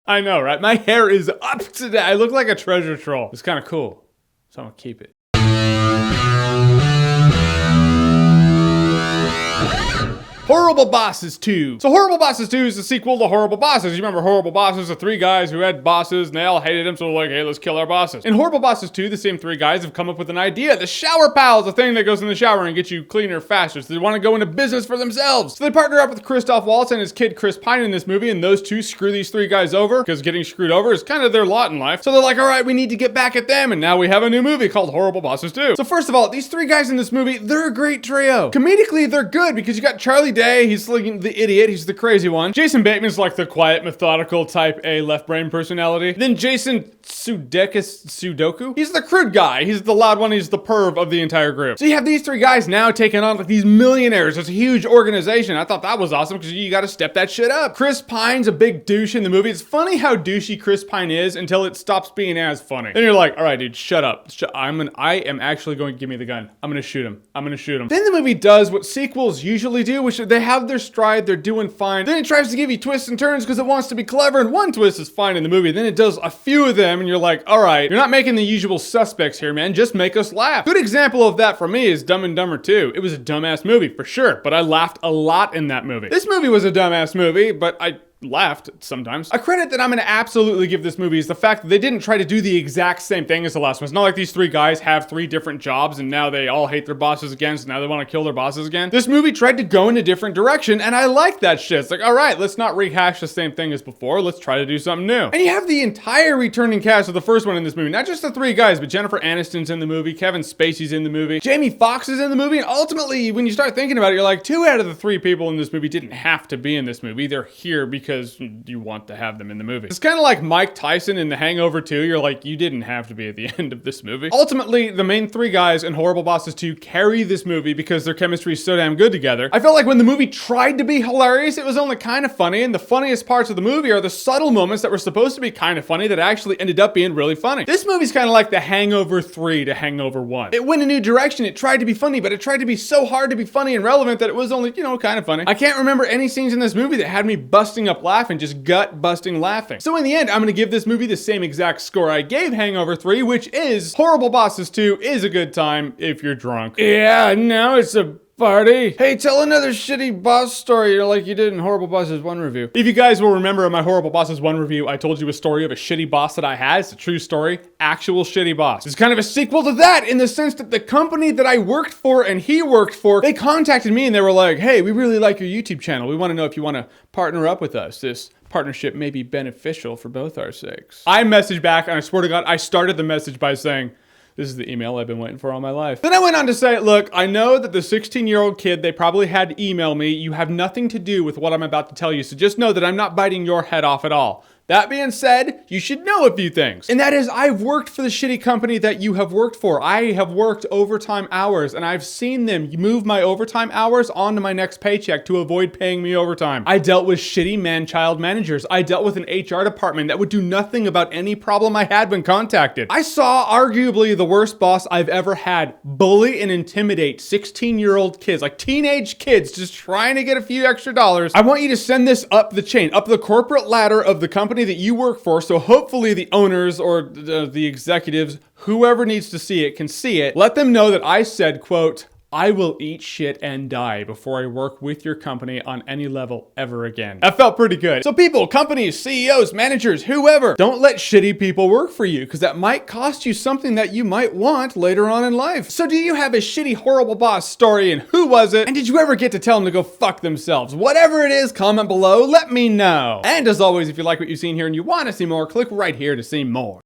I know, right? My hair is up today. I look like a treasure troll. It's kind of cool, so I'm gonna keep it. Horrible Bosses 2. So Horrible Bosses 2 is the sequel to Horrible Bosses. You remember Horrible Bosses, the three guys who had bosses and they all hated them, so they're like, hey, let's kill our bosses. In Horrible Bosses 2, the same three guys have come up with an idea. The shower pal is a thing that goes in the shower and gets you cleaner faster. So they want to go into business for themselves. So they partner up with Christoph Waltz and his kid Chris Pine in this movie, and those two screw these three guys over because getting screwed over is kind of their lot in life. So they're like, all right, we need to get back at them, and now we have a new movie called Horrible Bosses 2. So first of all, these three guys in this movie, they're a great trio. Comedically, they're good because you got Charlie Day, he's like the idiot, he's the crazy one. Jason Bateman's like the quiet, methodical type A left brain personality. Then Jason Sudoku, he's the crude guy, he's the loud one, he's the perv of the entire group. So you have these three guys now taking on like these millionaires. It's a huge organization. I thought that was awesome because you gotta step that shit up. Chris Pine's a big douche in the movie. It's funny how douchey Chris Pine is until it stops being as funny. Then you're like, all right, dude, shut up. I am actually going to give me the gun. I'm gonna shoot him. I'm gonna shoot him. Then the movie does what sequels usually do, which they have their stride, they're doing fine. Then it tries to give you twists and turns because it wants to be clever, and one twist is fine in the movie. Then it does a few of them, and you're like, all right, you're not making the usual suspects here, man. Just make us laugh. Good example of that for me is Dumb and Dumber 2. It was a dumbass movie, for sure, but I laughed a lot in that movie. This movie was a dumbass movie, but I laughed sometimes. A credit that I'm going to absolutely give this movie is the fact that they didn't try to do the exact same thing as the last one. It's not like these three guys have three different jobs and now they all hate their bosses again, so now they want to kill their bosses again. This movie tried to go in a different direction, and I like that shit. It's like, all right, let's not rehash the same thing as before. Let's try to do something new. And you have the entire returning cast of the first one in this movie. Not just the three guys, but Jennifer Aniston's in the movie, Kevin Spacey's in the movie, Jamie Foxx is in the movie, and ultimately, when you start thinking about it, you're like, 2 out of the 3 people in this movie didn't have to be in this movie. They're here because you want to have them in the movie. It's kind of like Mike Tyson in The Hangover 2. You're like, you didn't have to be at the end of this movie. Ultimately, the main three guys in Horrible Bosses 2 carry this movie because their chemistry is so damn good together. I felt like when the movie tried to be hilarious, it was only kind of funny, and the funniest parts of the movie are the subtle moments that were supposed to be kind of funny that actually ended up being really funny. This movie's kind of like The Hangover 3 to Hangover 1. It went a new direction. It tried to be funny, but it tried to be so hard to be funny and relevant that it was only, kind of funny. I can't remember any scenes in this movie that had me busting up laughing, just gut-busting laughing. So in the end, I'm going to give this movie the same exact score I gave Hangover 3, which is Horrible Bosses 2 is a good time if you're drunk. Yeah, now it's a party. Hey, tell another shitty boss story like you did in Horrible Bosses 1 review. If you guys will remember in my Horrible Bosses 1 review, I told you a story of a shitty boss that I had. It's a true story. Actual shitty boss. It's kind of a sequel to that in the sense that the company that I worked for and he worked for, they contacted me and they were like, hey, we really like your YouTube channel. We want to know if you want to partner up with us. This partnership may be beneficial for both our sakes. I messaged back, and I swear to God, I started the message by saying, this is the email I've been waiting for all my life. Then I went on to say, look, I know that the 16-year-old kid, they probably had to email me. You have nothing to do with what I'm about to tell you, so just know that I'm not biting your head off at all. That being said, you should know a few things. And that is, I've worked for the shitty company that you have worked for. I have worked overtime hours, and I've seen them move my overtime hours onto my next paycheck to avoid paying me overtime. I dealt with shitty man-child managers. I dealt with an HR department that would do nothing about any problem I had when contacted. I saw arguably the worst boss I've ever had bully and intimidate 16-year-old kids, like teenage kids just trying to get a few extra dollars. I want you to send this up the chain, up the corporate ladder of the company that you work for, so hopefully the owners or the executives, whoever needs to see it, can see it. Let them know that I said, quote, I will eat shit and die before I work with your company on any level ever again. That felt pretty good. So people, companies, CEOs, managers, whoever, don't let shitty people work for you because that might cost you something that you might want later on in life. So do you have a shitty, horrible boss story, and who was it? And did you ever get to tell them to go fuck themselves? Whatever it is, comment below, let me know. And as always, if you like what you've seen here and you want to see more, click right here to see more.